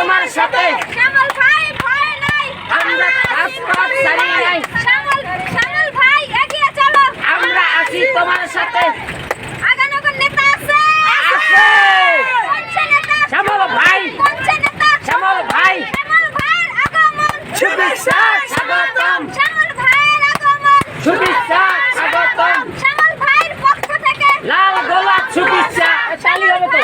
তোমার সাথে শ্যামল ভাই ভয় নাই আমরা রাজপথ ছাড়ি নাই শ্যামল ভাই এগিয়ে চলো আমরা আছি তোমার সাথে আগানগর নেতা আছে আছে কোনছে নেতা শ্যামল ভাই কোনছে নেতা শ্যামল ভাই শ্যামল ভাইয়ের আগমন শুভেচ্ছা স্বাগতম শ্যামল ভাইয়ের আগমন শুভেচ্ছা স্বাগতম শ্যামল ভাইয়ের পক্ষ থেকে লাল গোলাপ শুভেচ্ছা চালি হবে তো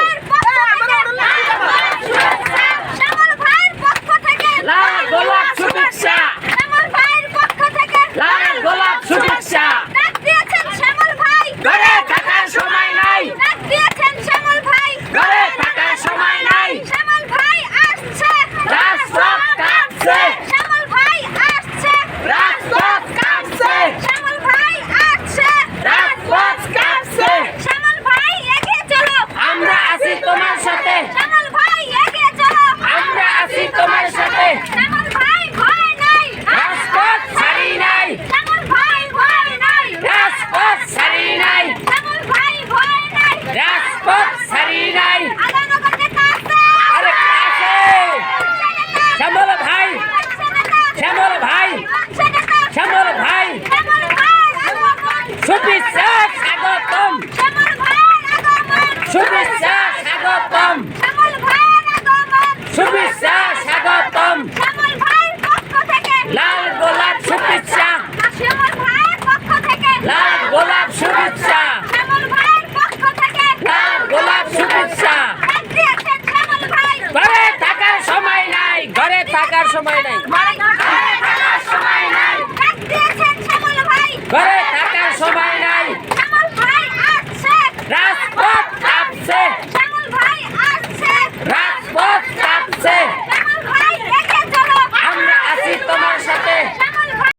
শ্যামল ভাইয়ের পক্ষ থেকে লাল গোলাপ শুভেচ্ছা শ্যামল ভাইয়ের পক্ষ থেকে লাল গোলাপ শুভেচ্ছা ডাক দিয়েছেন শ্যামল ভাই ঘরে থাকার সময় নাই ডাক দিয়েছেন শ্যামল ভাই ঘরে থাকার সময় নাই শ্যামল ভাই আসছে রাজপথ কাঁপছে শ্যামল ভাই আসছে রাজপথ কাঁপছে শ্যামল ভাই আসছে রাজপথ কাঁপছে শ্যামল ভাই এগিয়ে চলো আমরা আছি তোমার সাথে শ্যামল ভাই এগিয়ে চলো আমরা আছি তোমার সাথে শ্যামল ভাই ভয় নাই রাজপথ ছাড়ি নাই শ্যামল ভাই ভয় নাই রাজপথ ছাড়ি নাই শ্যামল ভাই ভয় নাই রাজপথ ছাড়ি নাই আগানগর নেতা আছে আরে আছে শ্যামল ভাই শ্যামল ভাই শ্যামল ভাই শ্যামল ভাইয়ের আগমন শুভেচ্ছা স্বাগতম শ্যামল ভাইয়ের আগমন শুভেচ্ছা স্বাগতম শ্যামল ভাইয়ের আগমন শুভেচ্ছা স্বাগতম শ্যামল ভাইয়ের পক্ষ থেকে লাল গোলাপ শুভেচ্ছা শ্যামল ভাইয়ের পক্ষ থেকে লাল গোলাপ শুভেচ্ছা শ্যামল ভাইয়ের পক্ষ থেকে লাল গোলাপ শুভেচ্ছা ডাক দিয়েছেন শ্যামল ভাই ঘরে থাকার সময় নাই ঘরে থাকার সময় নাই ঘরে থাকার সময় নাই ডাক দিয়েছেন শ্যামল ভাই ঘরে